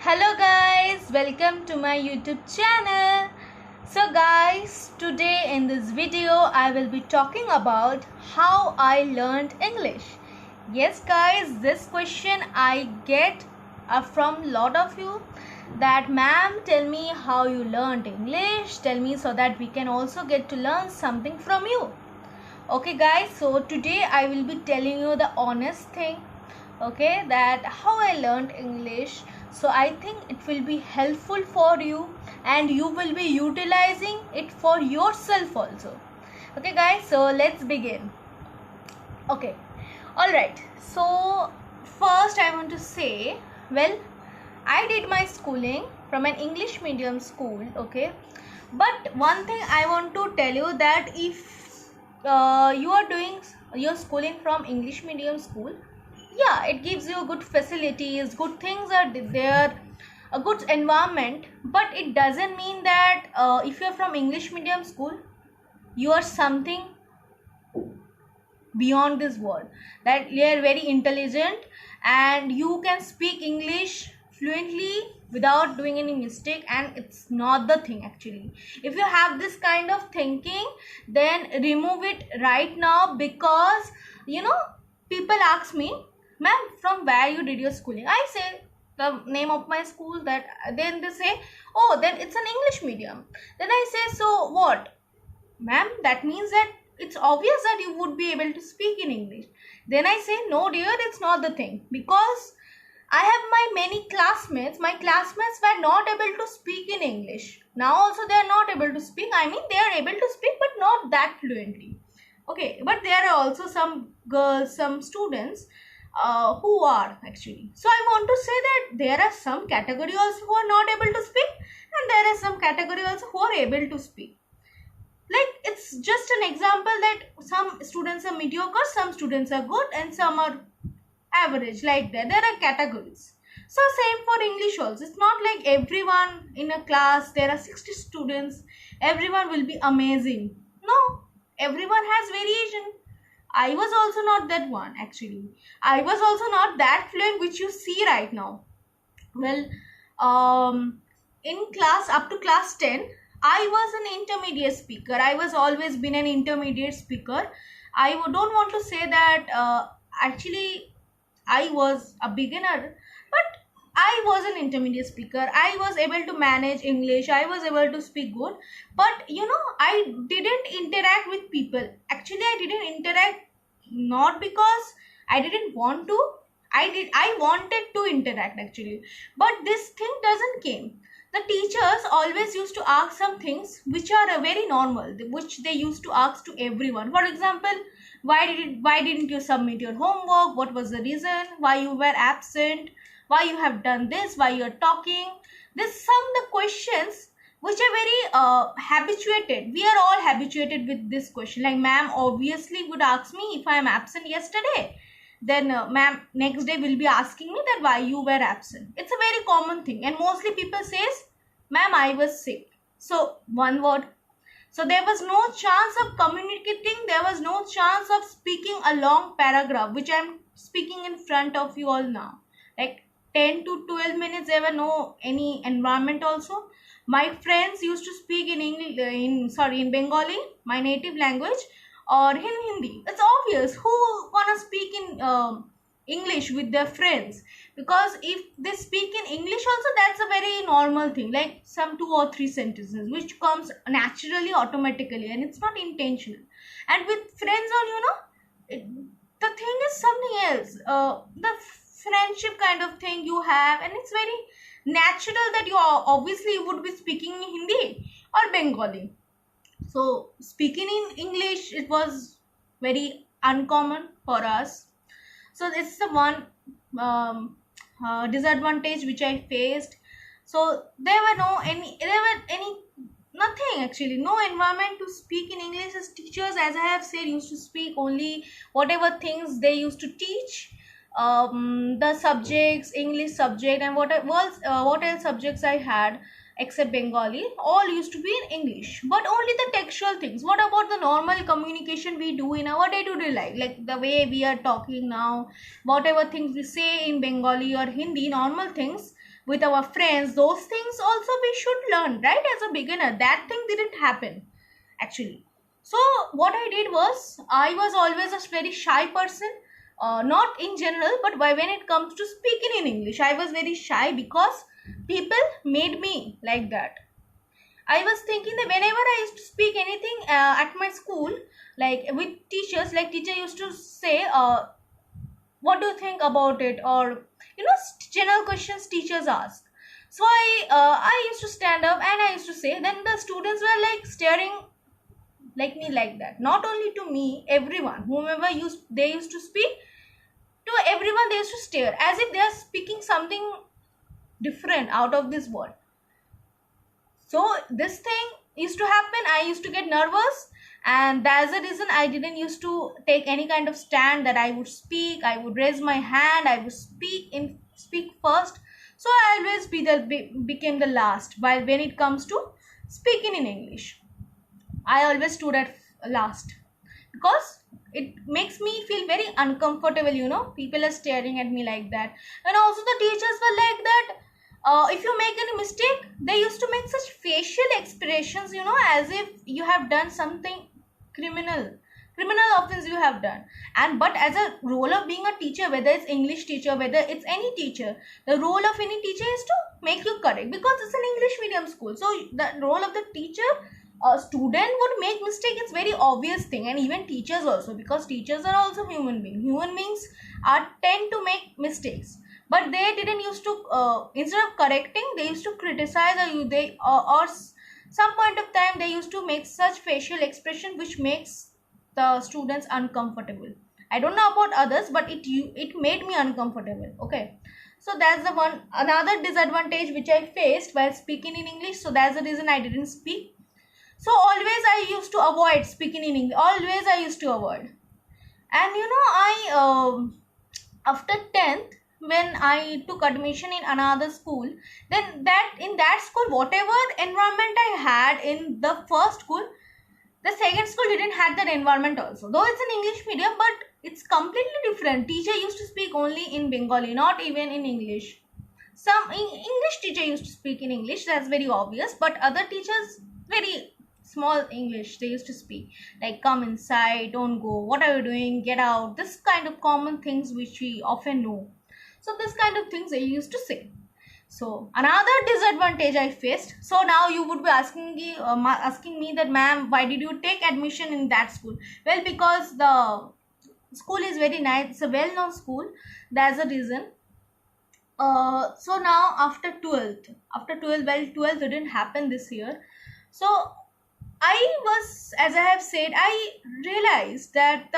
Hello guys, welcome to my YouTube channel. So guys, today in this video I will be talking about how I learned English. Yes guys, this question I get from lot of you that ma'am, tell me how you learned English, tell me so that we can also get to learn something from you. Okay guys, so today I will be telling you the honest thing, okay, that how I learned English. So I think it will be helpful for you and you will be utilizing it for yourself also. Okay guys, so let's begin. Okay, all right, so first I want to say, well, I did my schooling from an English medium school, okay, but one thing I want to tell you that if you are doing your schooling from English medium school, yeah, it gives you good facilities, good things are there, a good environment, but it doesn't mean that if you're from English medium school you are something beyond this world, that you are very intelligent and you can speak English fluently without doing any mistake. And it's not the thing actually. If you have this kind of thinking, then remove it right now, because people ask me, ma'am, from where you did your schooling? I say the name of my school, that then they say, oh, then it's an English medium. Then I say, so what, ma'am, that means that it's obvious that you would be able to speak in English. Then I say, no dear, it's not the thing, because I have my many classmates. My classmates were not able to speak in English. Now also they are not able to speak. I mean, they are able to speak, but not that fluently. Okay, but there are also some girls, some students who are actually. So I want to say that there are some category also who are not able to speak, and there are some category also who are able to speak. Like, it's just an example that some students are mediocre, some students are good, and some are average, like that. There are categories. So same for English also. It's not like everyone in a class, there are 60 students, everyone will be amazing. No, everyone has variation. I was also not that one actually. I was also not that fluent which you see right now. Well, in class up to class 10, I was an intermediate speaker. I was always been an intermediate speaker. I don't want to say that actually I was a beginner, but I was an intermediate speaker. I was able to manage English. I was able to speak good. But I didn't interact with people. Actually, I didn't interact not because I didn't want to. I wanted to interact actually. But this thing doesn't came. The teachers always used to ask some things which are very normal, which they used to ask to everyone. For example, why didn't you submit your homework? What was the reason? Why you were absent? Why you have done this? Why you are talking? This some the questions which are very habituated. We are all habituated with this question. Like, ma'am obviously would ask me if I am absent yesterday. Then ma'am next day will be asking me that why you were absent. It's a very common thing, and mostly people says, ma'am, I was sick. So one word. So there was no chance of communicating. There was no chance of speaking a long paragraph, which I'm speaking in front of you all now. Like 10 to 12 minutes, there were no any environment also. My friends used to speak in English, in Bengali, my native language, or in Hindi. It's obvious who gonna speak in English with their friends, because if they speak in English also, that's a very normal thing, like some 2 or 3 sentences which comes naturally, automatically, and it's not intentional. And with friends on, the thing is something else. The friendship kind of thing you have, and it's very natural that you obviously would be speaking in Hindi or Bengali. So speaking in English, it was very uncommon for us. So this is the one disadvantage which I faced. So there were nothing actually, no environment to speak in English. As teachers, as I have said, used to speak only whatever things they used to teach. The subjects, English subject, and what else subjects I had except Bengali, all used to be in English. But only the textual things. What about the normal communication we do in our day-to-day life? Like the way we are talking now, whatever things we say in Bengali or Hindi, normal things, with our friends, those things also we should learn, right? As a beginner, that thing didn't happen actually. So what I did was, I was always a very shy person, not in general, but when it comes to speaking in English, I was very shy because people made me like that. I was thinking that whenever I used to speak anything at my school, like with teachers, like teacher used to say, what do you think about it, or general questions teachers ask. So I used to stand up and I used to say, then the students were like staring like me like that. Not only to me, everyone, whomever they used to speak to, everyone they used to stare as if they are speaking something different out of this world. So this thing used to happen, I used to get nervous, and that's the reason I didn't used to take any kind of stand that I would speak, I would raise my hand, I would speak first. So I always became the last while when it comes to speaking in English. I always stood at last because it makes me feel very uncomfortable, people are staring at me like that. And also the teachers were like that, if you make any mistake, they used to make such facial expressions, as if you have done something criminal offense you have done. And but as a role of being a teacher, whether it's English teacher, whether it's any teacher, the role of any teacher is to make you correct, because it's an English medium school. So the role of the teacher, a student would make mistake, it's very obvious thing. And even teachers also, because teachers are also human beings are tend to make mistakes, but they didn't used to, instead of correcting, they used to criticize, or some point of time they used to make such facial expression which makes the students uncomfortable. I don't know about others, but it made me uncomfortable. Okay, so that's the one another disadvantage which I faced while speaking in English. So that's the reason I didn't speak. So always I used to avoid speaking in English, always I used to avoid. And I after 10th, when I took admission in another school, then in that school, whatever environment I had in the first school, the second school didn't have that environment also. Though it's an English medium, but it's completely different. Teacher used to speak only in Bengali, not even in English. Some English teacher used to speak in English, that's very obvious, but other teachers, very small English they used to speak, like come inside, don't go, what are you doing, get out, this kind of common things which we often know. So this kind of things they used to say. So another disadvantage I faced. So now you would be asking me that, ma'am, why did you take admission in that school? Well, because the school is very nice, it's a well-known school, that's the reason. So now after 12th, well, 12th didn't happen this year. So I was, as I have said, I realized that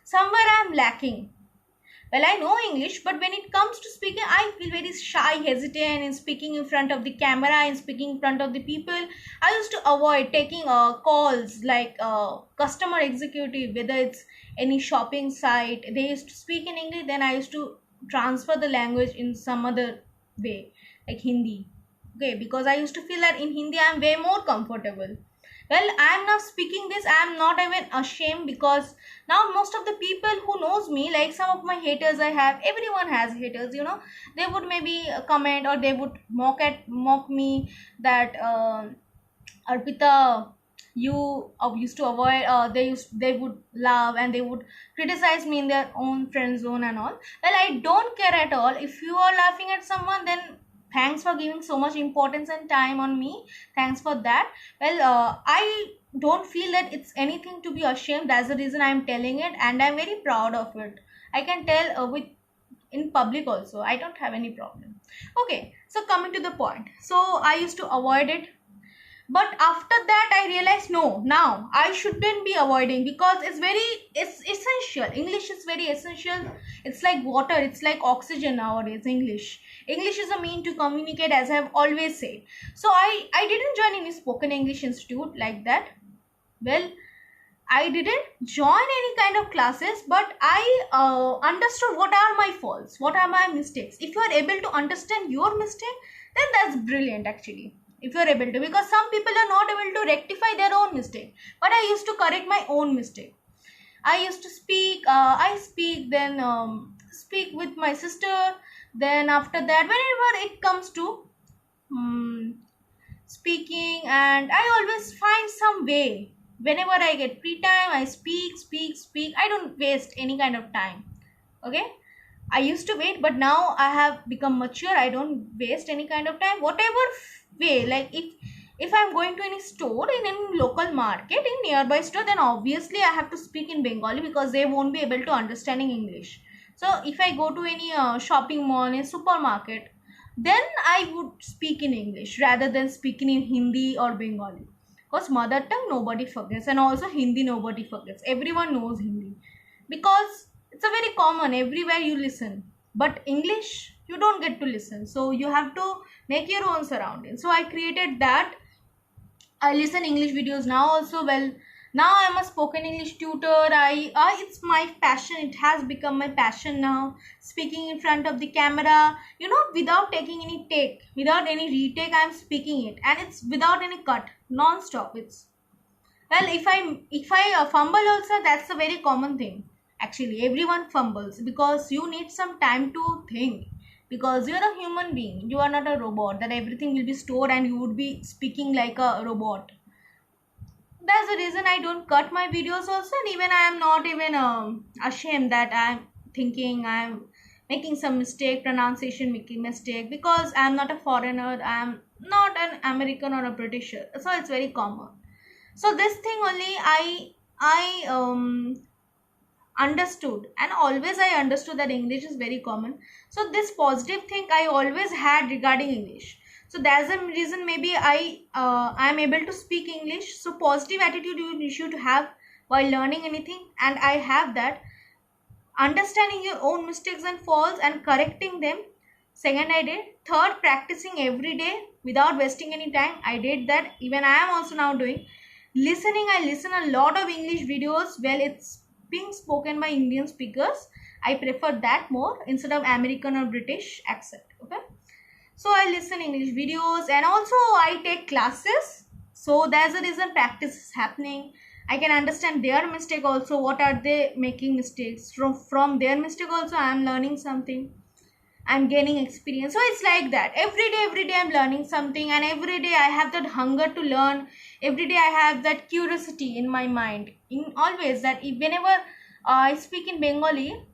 somewhere I am lacking. Well, I know English, but when it comes to speaking, I feel very shy, hesitant in speaking in front of the camera and speaking in front of the people. I used to avoid taking calls like customer executive, whether it's any shopping site. They used to speak in English, then I used to transfer the language in some other way, like Hindi. Okay, because I used to feel that in Hindi I am way more comfortable. Well, I am now speaking this, I am not even ashamed, because now most of the people who knows me, like some of my haters I have, everyone has haters, they would maybe comment, or they would mock me that Arpita, you used to avoid, they would laugh and they would criticize me in their own friend zone and all. Well, I don't care at all. If you are laughing at someone, then thanks for giving so much importance and time on me, thanks for that. Well, I don't feel that it's anything to be ashamed, that's the reason I'm telling it, and I'm very proud of it. I can tell with in public also, I don't have any problem. Okay, so coming to the point, so I used to avoid it, but after that I realized, no, now I shouldn't be avoiding, because it's essential. English is very essential. It's like water, it's like oxygen nowadays. English is a mean to communicate, as I have always said. So I didn't join any spoken English institute like that. Well, I didn't join any kind of classes, but I understood what are my faults, what are my mistakes. If you are able to understand your mistake, then that's brilliant actually. If you are able to, because some people are not able to rectify their own mistake, but I used to correct my own mistake. I used to speak, then speak with my sister, Then after that, whenever it comes to um, speaking, and I always find some way. Whenever I get free time, I speak. I don't waste any kind of time. Okay, I used to wait, but now I have become mature. I don't waste any kind of time. Whatever way, like if I'm going to any store in any local market in nearby store, then obviously I have to speak in Bengali because they won't be able to understanding English. So if I go to any shopping mall, in supermarket, then I would speak in English rather than speaking in Hindi or Bengali. Because mother tongue nobody forgets, and also Hindi nobody forgets. Everyone knows Hindi because it's a very common everywhere you listen. But English you don't get to listen, so you have to make your own surroundings. So I created that. I listen English videos now also. Well, now I'm a spoken English tutor. I it's my passion. It has become my passion now. Speaking in front of the camera, without taking any take, without any retake, I'm speaking it, and it's without any cut, non-stop. It's well, if I fumble also, that's a very common thing. Actually, everyone fumbles because you need some time to think. Because you're a human being, you are not a robot. That everything will be stored and you would be speaking like a robot. That's the reason I don't cut my videos also, and even I am not even ashamed that I'm thinking I'm making some mistake, pronunciation making mistake, because I'm not a foreigner. I'm not an American or a Britisher, so it's very common. So this thing only I understood, and always I understood that English is very common. So this positive thing I always had regarding English. So that's the reason maybe I'm able to speak English. So positive attitude you should have while learning anything, and I have that. Understanding your own mistakes and faults and correcting them. Second, I did. Third, practicing every day without wasting any time. I did that. Even I am also now doing. Listening, I listen a lot of English videos. Well, it's being spoken by Indian speakers. I prefer that more instead of American or British accent. Okay. So I listen English videos, and also I take classes. So there's a reason practice is happening. I can understand their mistake also. What are they making mistakes from their mistake also? I am learning something. I'm gaining experience. So it's like that. Every day I'm learning something, and every day I have that hunger to learn. Every day I have that curiosity in my mind. In always that whenever I speak in Bengali,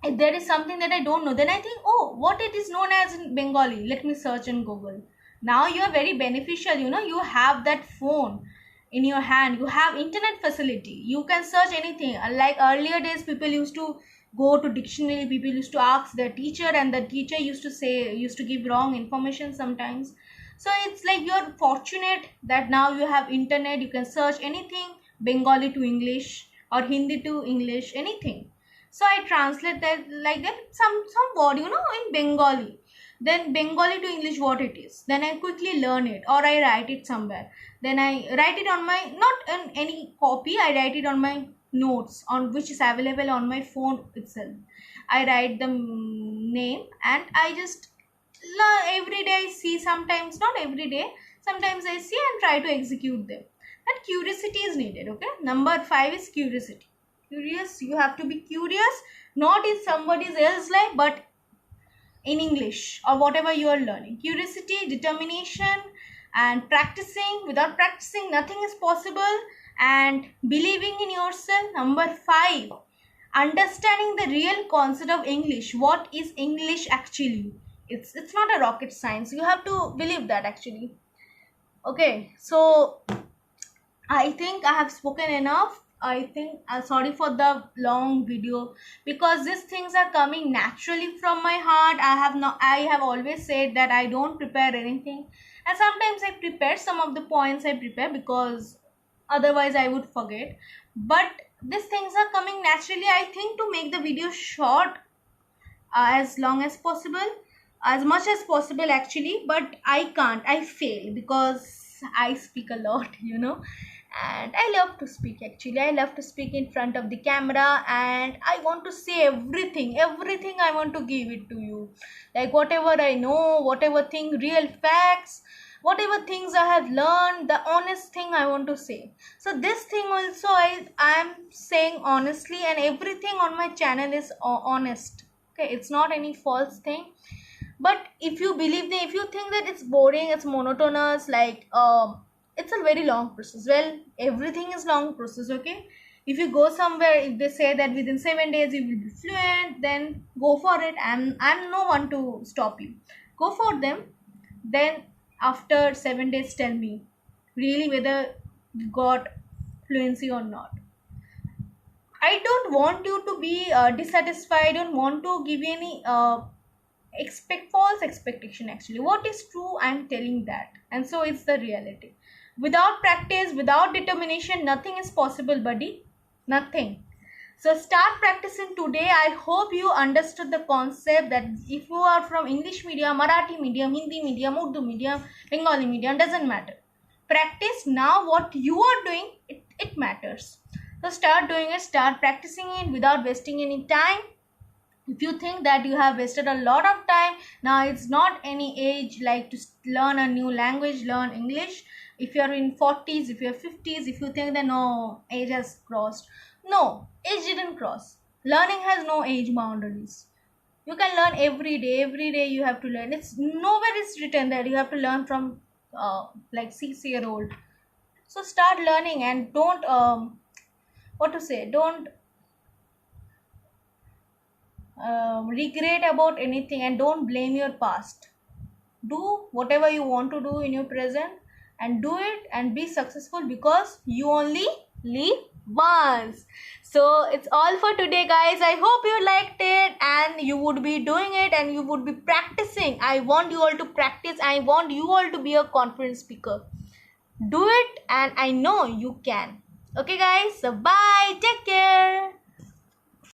if there is something that I don't know, then I think, oh, what it is known as in Bengali. Let me search in Google. Now you are very beneficial. You have that phone in your hand. You have internet facility. You can search anything. Like earlier days, people used to go to dictionary. People used to ask their teacher, and the teacher used to give wrong information sometimes. So it's like you're fortunate that now you have internet. You can search anything, Bengali to English or Hindi to English, anything. So I translate that like that, some word in Bengali, then Bengali to English what it is, then I quickly learn it, or I write it somewhere. Then I write it on my, not in any copy, I write it on my notes, on which is available on my phone itself. I write the name, and I just every day I see, sometimes not every day, sometimes I see and try to execute them. That curiosity is needed. Okay, number 5 is curiosity. Curious, you have to be curious, not in somebody else's life, but in English or whatever you are learning. Curiosity, determination, and practicing. Without practicing, nothing is possible. And believing in yourself. Number 5, understanding the real concept of English. What is English actually? It's not a rocket science. You have to believe that actually. Okay, so I think I have spoken enough. I think sorry for the long video, because these things are coming naturally from my heart. I have always said that I don't prepare anything, and sometimes I prepare some of the points I prepare because otherwise I would forget. But these things are coming naturally. I think to make the video short, as long as possible, as much as possible actually, but I can't. I fail because I speak a lot, and I love to speak actually. I love to speak in front of the camera, and I want to say everything I want to give it to you, like whatever I know, whatever thing, real facts, whatever things I have learned, the honest thing I want to say. So this thing also I am saying honestly, and everything on my channel is honest. Okay, it's not any false thing. But if you believe that, if you think that it's boring, it's monotonous, like it's a very long process. Well, everything is long process. Okay, if you go somewhere, if they say that within 7 days you will be fluent, then go for it. I'm no one to stop you. Go for them. Then after 7 days, tell me really whether you got fluency or not. I don't want you to be dissatisfied. I don't want to give you any expect false expectation. Actually, what is true, I'm telling that, and so it's the reality. Without practice, without determination, nothing is possible, buddy. Nothing. So start practicing today. I hope you understood the concept that if you are from English medium, Marathi medium, Hindi medium, Urdu medium, Bengali medium, doesn't matter. Practice now. What you are doing, it matters. So start doing it, start practicing it without wasting any time. If you think that you have wasted a lot of time, now it's not any age like to learn a new language, learn English. If you're in 40s, if you're 50s, if you think that no, age has crossed, no, age didn't cross. Learning has no age boundaries. You can learn every day you have to learn. It's nowhere is written that you have to learn from like 6 year old. So start learning and don't what to say, don't regret about anything, and don't blame your past. Do whatever you want to do in your present, and do it and be successful, because you only live once. So it's all for today, guys. I hope you liked it and you would be doing it and you would be practicing. I want you all to practice. I want you all to be a confident speaker. Do it, and I know you can. Okay, guys, so bye, take care.